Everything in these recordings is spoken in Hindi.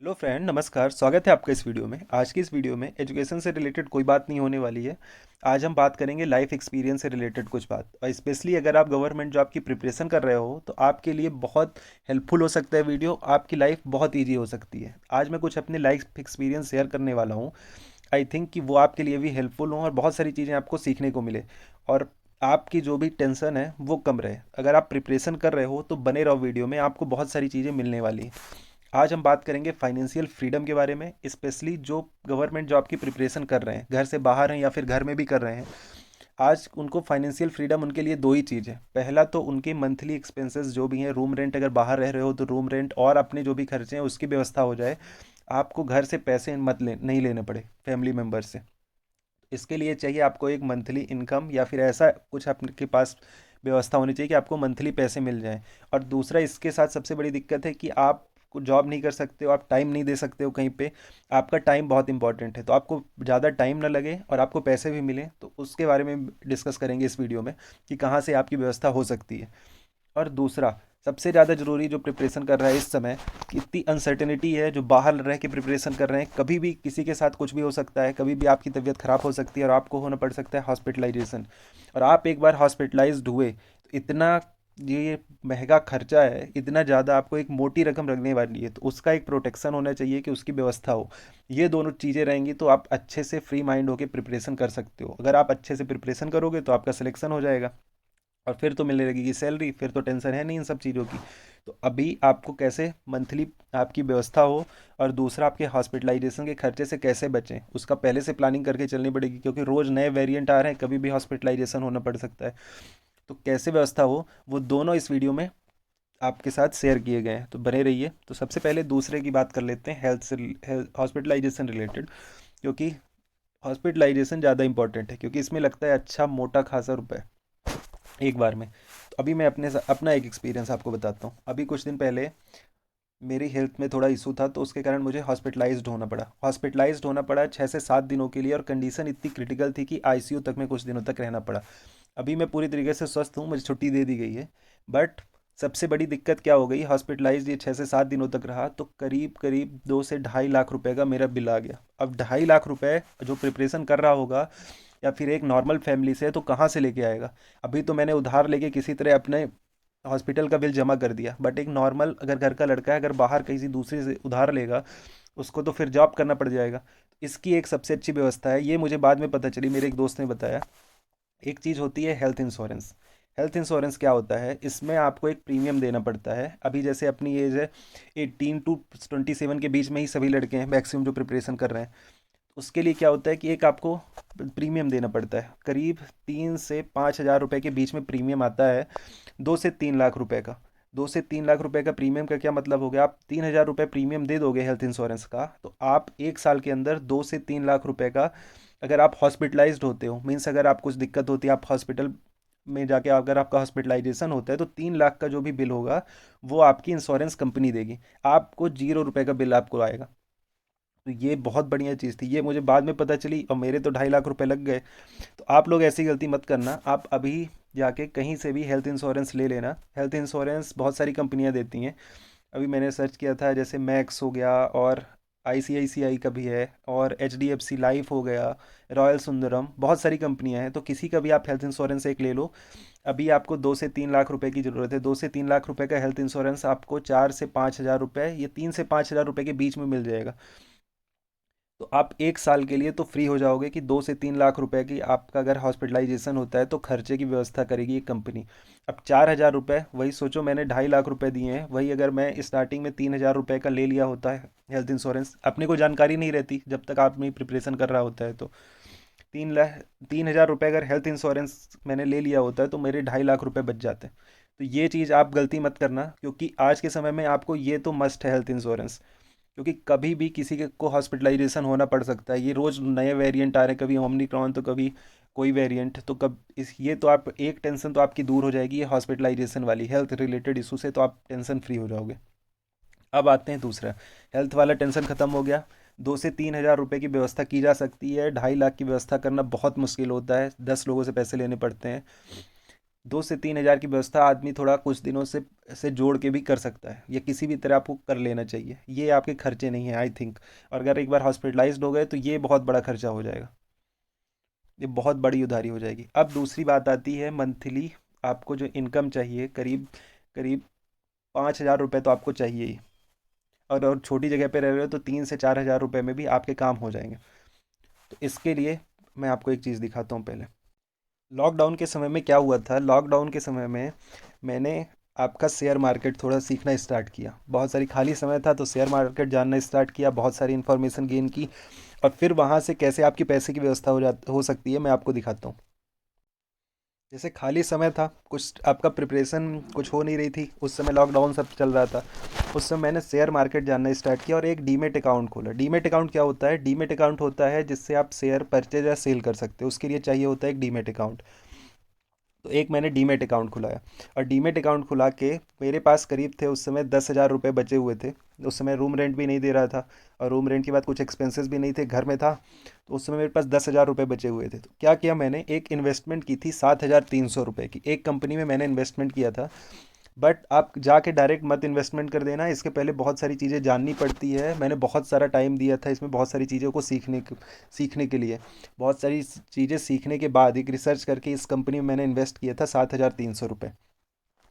हेलो फ्रेंड, नमस्कार। स्वागत है आपका इस वीडियो में। आज की इस वीडियो में एजुकेशन से रिलेटेड कोई बात नहीं होने वाली है। आज हम बात करेंगे लाइफ एक्सपीरियंस से रिलेटेड कुछ बात, और स्पेशली अगर आप गवर्नमेंट जॉब की प्रिपरेशन कर रहे हो तो आपके लिए बहुत हेल्पफुल हो सकता है वीडियो। आपकी लाइफ बहुत ईजी हो सकती है। आज मैं कुछ अपने लाइफ एक्सपीरियंस शेयर करने वाला हूँ। आई थिंक कि वो आपके लिए भी हेल्पफुल हों और बहुत सारी चीज़ें आपको सीखने को मिले, और आपकी जो भी टेंशन है वो कम रहे। अगर आप प्रिपरेशन कर रहे हो तो बने रहो वीडियो में, आपको बहुत सारी चीज़ें मिलने वाली हैं। आज हम बात करेंगे फाइनेंशियल फ्रीडम के बारे में, स्पेशली जो गवर्नमेंट जॉब की प्रिपरेशन कर रहे हैं, घर से बाहर हैं या फिर घर में भी कर रहे हैं। आज उनको फाइनेंशियल फ्रीडम, उनके लिए दो ही चीज़ है। पहला तो उनके मंथली एक्सपेंसेस जो भी हैं, रूम रेंट, अगर बाहर रह रहे हो तो रूम रेंट और अपने जो भी खर्चे हैं उसकी व्यवस्था हो जाए। आपको घर से पैसे मत ले नहीं लेने पड़े फैमिली मेम्बर से। इसके लिए चाहिए आपको एक मंथली इनकम या फिर ऐसा कुछ आपके पास व्यवस्था होनी चाहिए कि आपको मंथली पैसे मिल जाएं। और दूसरा, इसके साथ सबसे बड़ी दिक्कत है कि आप जॉब नहीं कर सकते हो, आप टाइम नहीं दे सकते हो कहीं पे। आपका टाइम बहुत इंपॉर्टेंट है, तो आपको ज़्यादा टाइम ना लगे और आपको पैसे भी मिलें, तो उसके बारे में डिस्कस करेंगे इस वीडियो में कि कहाँ से आपकी व्यवस्था हो सकती है। और दूसरा, सबसे ज़्यादा ज़रूरी जो प्रिपरेशन कर रहा है इस समय, कि इतनी अनसर्टेनिटी है, जो बाहर रह के प्रिपरेशन कर रहे हैं, कभी भी किसी के साथ कुछ भी हो सकता है, कभी भी आपकी तबीयत ख़राब हो सकती है और आपको होना पड़ सकता है हॉस्पिटलाइजेशन। और आप एक बार हॉस्पिटलाइज्ड हुए तो इतना ये महंगा खर्चा है, इतना ज़्यादा, आपको एक मोटी रकम रखने वाली है, तो उसका एक प्रोटेक्शन होना चाहिए कि उसकी व्यवस्था हो। ये दोनों चीज़ें रहेंगी तो आप अच्छे से फ्री माइंड होकर प्रिपरेशन कर सकते हो। अगर आप अच्छे से प्रिपरेशन करोगे तो आपका सिलेक्शन हो जाएगा, और फिर तो मिलने लगेगी सैलरी, फिर तो टेंशन है नहीं इन सब चीज़ों की। तो अभी आपको कैसे मंथली आपकी व्यवस्था हो, और दूसरा आपके हॉस्पिटलाइजेशन के खर्चे से कैसे बचें, उसका पहले से प्लानिंग करके चलनी पड़ेगी, क्योंकि रोज़ नए वेरिएंट आ रहे हैं, कभी भी हॉस्पिटलाइजेशन होना पड़ सकता है। तो कैसे व्यवस्था हो, वो दोनों इस वीडियो में आपके साथ शेयर किए गए हैं, तो बने रहिए। तो सबसे पहले दूसरे की बात कर लेते हैं, हेल्थ से, हॉस्पिटलाइजेशन रिलेटेड। क्योंकि हॉस्पिटलाइजेशन ज़्यादा इंपॉर्टेंट है, क्योंकि इसमें लगता है अच्छा मोटा खासा रुपए एक बार में। तो अभी मैं अपना एक एक्सपीरियंस आपको बताता हूँ। अभी कुछ दिन पहले मेरी हेल्थ में थोड़ा इशू था, तो उसके कारण मुझे हॉस्पिटलाइज्ड होना पड़ा 6 से 7 दिनों के लिए, और कंडीशन इतनी क्रिटिकल थी कि आईसीयू तक में कुछ दिनों तक रहना पड़ा। अभी मैं पूरी तरीके से स्वस्थ हूँ, मुझे छुट्टी दे दी गई है। बट सबसे बड़ी दिक्कत क्या हो गई, हॉस्पिटलाइज्ड ये 6 से 7 दिनों तक रहा तो करीब करीब 2 से 2.5 लाख रुपए का मेरा बिल आ गया। अब 2.5 लाख रुपए जो प्रिपरेशन कर रहा होगा या फिर एक नॉर्मल फैमिली से, तो कहाँ से लेके आएगा। अभी तो मैंने उधार लेके किसी तरह अपने हॉस्पिटल का बिल जमा कर दिया, बट एक नॉर्मल अगर घर का लड़का है, अगर बाहर किसी दूसरे से उधार लेगा, उसको तो फिर जॉब करना पड़ जाएगा। इसकी एक सबसे अच्छी व्यवस्था है, ये मुझे बाद में पता चली, मेरे एक दोस्त ने बताया। एक चीज़ होती है हेल्थ इंश्योरेंस। हेल्थ इंश्योरेंस क्या होता है, इसमें आपको एक प्रीमियम देना पड़ता है। अभी जैसे अपनी एज है 18 to 27 के बीच में ही सभी लड़के हैं मैक्सिमम जो प्रिपरेशन कर रहे हैं। उसके लिए क्या होता है कि एक आपको प्रीमियम देना पड़ता है, करीब 3 से 5 हज़ार रुपए के बीच में प्रीमियम आता है। 2 से 3 लाख रुपए का। 2 से 3 लाख रुपए का प्रीमियम का क्या मतलब हो गया, आप 3 हज़ार रुपये प्रीमियम दे दोगे हेल्थ इंश्योरेंस का, तो आप एक साल के अंदर 2 से 3 लाख रुपए का, अगर आप हॉस्पिटलाइज्ड होते हो, मीन्स अगर आप कुछ दिक्कत होती है, आप हॉस्पिटल में जाके अगर आपका हॉस्पिटलाइजेशन होता है, तो 3 लाख का जो भी बिल होगा वो आपकी इंश्योरेंस कंपनी देगी। आपको 0 रुपए का बिल आपको आएगा। तो ये बहुत बढ़िया चीज़ थी, ये मुझे बाद में पता चली, और मेरे तो 2.5 लाख रुपए लग गए। तो आप लोग ऐसी गलती मत करना, आप अभी जाके कहीं से भी हेल्थ इंश्योरेंस ले लेना। हेल्थ इंश्योरेंस बहुत सारी कंपनियां देती हैं। अभी मैंने सर्च किया था, जैसे मैक्स हो गया, और आईसीआईसीआई का भी है, और एचडीएफसी लाइफ हो गया, रॉयल सुंदरम, बहुत सारी कंपनियां हैं, तो किसी का भी आप हेल्थ इंश्योरेंस एक ले लो। अभी आपको 2 से 3 लाख रुपए की ज़रूरत है। 2 से 3 लाख रुपए का हेल्थ इंश्योरेंस आपको 4 से 5 हज़ार रुपये, ये 3 से 5 हज़ार रुपये के बीच में मिल जाएगा। तो आप एक साल के लिए तो फ्री हो जाओगे, कि 2 से 3 लाख रुपए की आपका अगर हॉस्पिटलाइजेशन होता है तो खर्चे की व्यवस्था करेगी एक कंपनी। अब 4 हज़ार रुपये, वही सोचो, मैंने 2.5 लाख रुपए दिए हैं, वही अगर मैं स्टार्टिंग में 3 हज़ार रुपये का ले लिया होता है हेल्थ इंश्योरेंस, अपने को जानकारी नहीं रहती जब तक आप नहीं प्रिपरेशन कर रहा होता है, तो 3 लाख 3 हज़ार रुपये अगर हेल्थ इंश्योरेंस मैंने ले लिया होता है तो मेरे 2.5 लाख रुपए बच जाते हैं। तो ये चीज़ आप गलती मत करना, क्योंकि आज के समय में आपको ये तो मस्ट है हेल्थ इंश्योरेंस। क्योंकि कभी भी किसी के को हॉस्पिटलाइजेशन होना पड़ सकता है, ये रोज़ नए वेरिएंट आ रहे हैं, कभी ओमिक्रॉन तो कभी कोई वेरिएंट, तो कब इस ये तो आप एक टेंशन तो आपकी दूर हो जाएगी, ये हॉस्पिटलाइजेशन वाली हेल्थ रिलेटेड इशू से तो आप टेंशन फ्री हो जाओगे। अब आते हैं दूसरा, हेल्थ वाला टेंशन खत्म हो गया। 2 से 3 हज़ार रुपये की व्यवस्था की जा सकती है, 2.5 लाख की व्यवस्था करना बहुत मुश्किल होता है, 10 लोगों से पैसे लेने पड़ते हैं। 2 से 3 हज़ार की व्यवस्था आदमी थोड़ा कुछ दिनों से जोड़ के भी कर सकता है, या किसी भी तरह आपको कर लेना चाहिए। ये आपके खर्चे नहीं है आई थिंक। और अगर एक बार हॉस्पिटलाइज्ड हो गए तो ये बहुत बड़ा खर्चा हो जाएगा, ये बहुत बड़ी उधारी हो जाएगी। अब दूसरी बात आती है मंथली आपको जो इनकम चाहिए, करीब करीब 5,000 रुपये तो आपको चाहिए ही। और छोटी जगह पे रह रहे हो तो 3 से 4 हज़ार रुपये में भी आपके काम हो जाएंगे। तो इसके लिए मैं आपको एक चीज़ दिखाता हूँ पहले। लॉकडाउन के समय में क्या हुआ था, लॉकडाउन के समय में मैंने आपका शेयर मार्केट थोड़ा सीखना स्टार्ट किया। बहुत सारी खाली समय था तो शेयर मार्केट जानना स्टार्ट किया, बहुत सारी इन्फॉर्मेशन गेन की। और फिर वहाँ से कैसे आपकी पैसे की व्यवस्था हो सकती है मैं आपको दिखाता हूँ। जैसे खाली समय था, कुछ आपका प्रिपरेशन कुछ हो नहीं रही थी, उस समय लॉकडाउन सब चल रहा था। उस समय मैंने शेयर मार्केट जानना स्टार्ट किया और एक डीमेट अकाउंट खोला। डीमेट अकाउंट क्या होता है? डीमेट अकाउंट होता है जिससे आप शेयर परचेज या सेल कर सकते हो, उसके लिए चाहिए होता है एक डीमेट अकाउंट। तो एक मैंने डीमेट अकाउंट खुलाया, और डीमेट अकाउंट खुला के मेरे पास करीब थे उस समय 10,000 रुपये बचे हुए थे। उस समय रूम रेंट भी नहीं दे रहा था, और रूम रेंट के बाद कुछ एक्सपेंसेस भी नहीं थे, घर में था। तो उस समय मेरे पास 10,000 रुपये बचे हुए थे। तो क्या किया मैंने, एक इन्वेस्टमेंट की थी 7,300 रुपये की, एक कंपनी में मैंने इन्वेस्टमेंट किया था। बट आप जाके डायरेक्ट मत इन्वेस्टमेंट कर देना, इसके पहले बहुत सारी चीज़ें जाननी पड़ती है। मैंने बहुत सारा टाइम दिया था इसमें, बहुत सारी चीज़ों को सीखने के लिए। बहुत सारी चीज़ें सीखने के बाद एक रिसर्च करके इस कंपनी में मैंने इन्वेस्ट किया था 7,300 रुपये।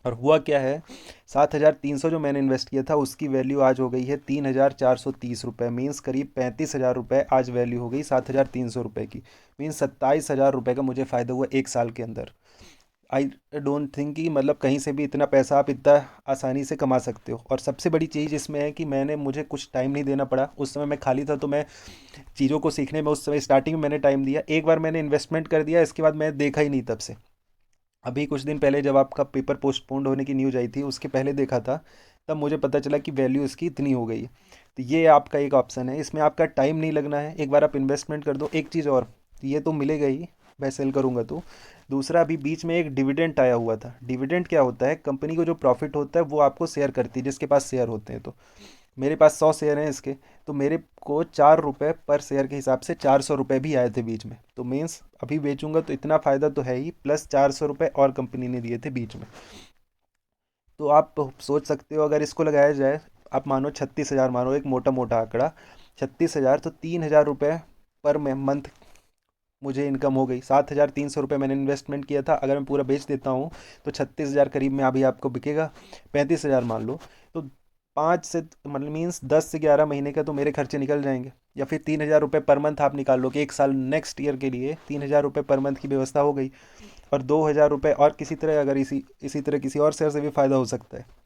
और हुआ क्या है, 7,300 जो मैंने इन्वेस्ट किया था उसकी वैल्यू आज हो गई है 3,430 रुपये। मीन्स करीब 35,000 रुपये आज वैल्यू हो गई 7,300 रुपये की। मीन्स 27,000 रुपये का मुझे फ़ायदा हुआ एक साल के अंदर। आई डोंट थिंक कि मतलब कहीं से भी इतना पैसा आप इतना आसानी से कमा सकते हो। और सबसे बड़ी चीज़ इसमें है कि मुझे कुछ टाइम नहीं देना पड़ा। उस समय मैं खाली था तो मैं चीज़ों को सीखने में उस समय स्टार्टिंग में मैंने टाइम दिया। एक बार मैंने इन्वेस्टमेंट कर दिया, इसके बाद मैं देखा ही नहीं तब से। अभी कुछ दिन पहले जब आपका पेपर पोस्टपोन्ड होने की न्यूज़ आई थी उसके पहले देखा था, तब मुझे पता चला कि वैल्यू इसकी इतनी हो गई है। तो ये आपका एक ऑप्शन है, इसमें आपका टाइम नहीं लगना है। एक बार आप इन्वेस्टमेंट कर दो। एक चीज़ और, ये तो मिलेगा ही, मैं सेल करूँगा तो। दूसरा, अभी बीच में एक डिविडेंट आया हुआ था। डिविडेंट क्या होता है? कंपनी को जो प्रॉफिट होता है वो आपको शेयर करती है, जिसके पास शेयर होते हैं। तो मेरे पास 100 शेयर हैं इसके, तो मेरे को 4 रुपये पर शेयर के हिसाब से 400 रुपये भी आए थे बीच में। तो मीन्स अभी बेचूंगा तो इतना फ़ायदा तो है ही, प्लस 400 रुपये और कंपनी ने दिए थे बीच में। तो आप सोच सकते हो अगर इसको लगाया जाए, आप मानो 36,000, मानो एक मोटा मोटा आंकड़ा, 36,000 तो 3,000 रुपये पर मंथ मुझे इनकम हो गई। 7,300 रुपये मैंने इन्वेस्टमेंट किया था, अगर मैं पूरा बेच देता हूँ तो 36,000 करीब में अभी आपको बिकेगा। 35,000 मान लो, तो 5 से मतलब मीन्स 10 से 11 महीने का तो मेरे खर्चे निकल जाएंगे। या फिर 3,000 रुपये पर मंथ आप निकाल लो कि एक साल नेक्स्ट ईयर के लिए 3,000 रुपये पर मंथ की व्यवस्था हो गई। और 2,000 रुपये और किसी तरह, अगर इसी इसी तरह किसी और शेयर से भी फ़ायदा हो सकता है।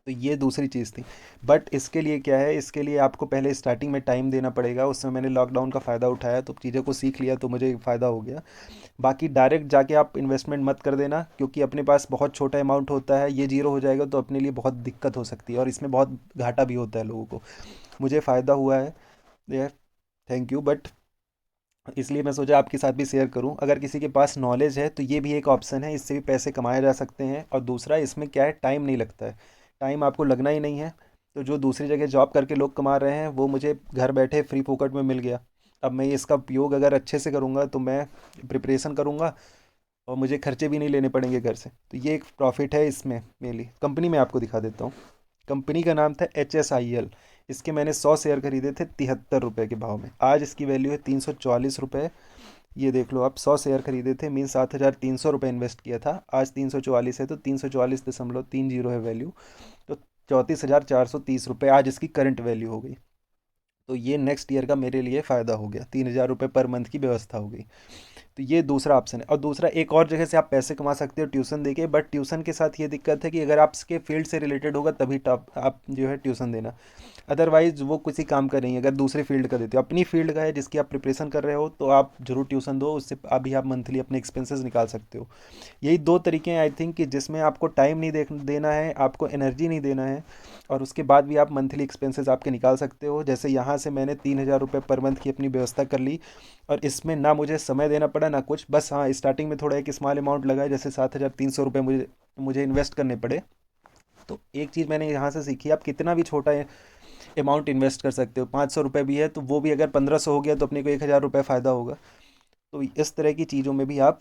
तो ये दूसरी चीज़ थी। बट इसके लिए क्या है, इसके लिए आपको पहले स्टार्टिंग में टाइम देना पड़ेगा। उसमें मैंने लॉकडाउन का फ़ायदा उठाया तो चीज़ों को सीख लिया, तो मुझे फ़ायदा हो गया। बाकी डायरेक्ट जाके आप इन्वेस्टमेंट मत कर देना, क्योंकि अपने पास बहुत छोटा अमाउंट होता है, ये जीरो हो जाएगा तो अपने लिए बहुत दिक्कत हो सकती है, और इसमें बहुत घाटा भी होता है लोगों को। मुझे फ़ायदा हुआ है ये, थैंक यू। बट इसलिए मैं सोचा आपके साथ भी शेयर करूं। अगर किसी के पास नॉलेज है तो ये भी एक ऑप्शन है, इससे भी पैसे कमाए जा सकते हैं। और दूसरा, इसमें क्या है, टाइम नहीं लगता है, टाइम आपको लगना ही नहीं है। तो जो दूसरी जगह जॉब करके लोग कमा रहे हैं वो मुझे घर बैठे फ्री फोकट में मिल गया। अब मैं इसका उपयोग अगर अच्छे से करूँगा तो मैं प्रिपरेशन करूँगा और मुझे खर्चे भी नहीं लेने पड़ेंगे घर से। तो ये एक प्रॉफिट है इसमें मेनली। कंपनी में आपको दिखा देता हूँ। कंपनी का नाम था HSIL। इसके मैंने 100 शेयर खरीदे थे 73 रुपये के भाव में, आज इसकी वैल्यू है 344 रुपये। ये देख लो आप, 100 शेयर खरीदे थे, मीन 7,300 रुपये इन्वेस्ट किया था, आज 344 है, तो 344.30 है वैल्यू। तो 34,430 रुपये आज इसकी करंट वैल्यू हो गई। तो ये नेक्स्ट ईयर का मेरे लिए फ़ायदा हो गया, 3,000 रुपये पर मंथ की व्यवस्था हो गई। तो ये दूसरा ऑप्शन है। और दूसरा, एक और जगह से आप पैसे कमा सकते हो ट्यूशन देके। बट ट्यूशन के साथ ये दिक्कत है कि अगर आपके फील्ड से रिलेटेड होगा तभी टॉप आप जो है ट्यूशन देना। अदरवाइज वो किसी काम का नहीं है। अगर दूसरे फील्ड का देते हो, अपनी फील्ड का है जिसकी आप प्रिपरेशन कर रहे हो, तो आप जरूर ट्यूशन दो, उससे अभी आप मंथली अपने एक्सपेंसेस निकाल सकते हो। यही दो तरीके हैं आई थिंक, कि जिसमें आपको टाइम नहीं देना है, आपको एनर्जी नहीं देना है, और उसके बाद भी आप मंथली एक्सपेंसेस आपके निकाल सकते हो। जैसे यहाँ से मैंने 3,000 रुपये पर मंथ की अपनी व्यवस्था कर ली, और इसमें ना मुझे समय देना पड़ा ना कुछ। बस हाँ, स्टार्टिंग में थोड़ा एक स्मॉल अमाउंट लगा है, जैसे 7,300 रुपये मुझे मुझे इन्वेस्ट करने पड़े। तो एक चीज़ मैंने यहाँ से सीखी, आप कितना भी छोटा अमाउंट इन्वेस्ट कर सकते हो। 500 रुपये भी है तो वो भी अगर 1,500 हो गया तो अपने को 1,000 रुपये फ़ायदा होगा। तो इस तरह की चीज़ों में भी आप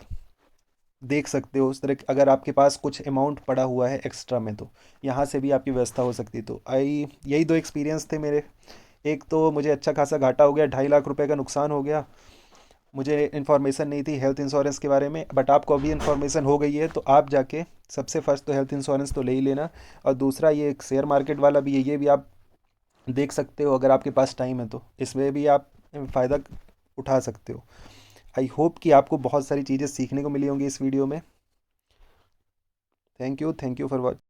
देख सकते हो उस तरह अगर आपके पास कुछ अमाउंट पड़ा हुआ है एक्स्ट्रा में, तो यहाँ से भी आपकी व्यवस्था हो सकती है। तो आई यही दो एक्सपीरियंस थे मेरे। एक तो मुझे अच्छा खासा घाटा हो गया, 2.5 लाख रुपए का नुकसान हो गया। मुझे इन्फॉर्मेशन नहीं थी हेल्थ इंश्योरेंस के बारे में, बट आपको अभी इन्फॉर्मेशन हो गई है, तो आप जाके सबसे फर्स्ट तो हेल्थ इंश्योरेंस तो ले ही लेना। और दूसरा ये एक शेयर मार्केट वाला भी है, ये भी आप देख सकते हो अगर आपके पास टाइम है तो, इसमें भी आप फ़ायदा उठा सकते हो। आई होप कि आपको बहुत सारी चीज़ें सीखने को मिली होंगी इस वीडियो में। Thank you for watch.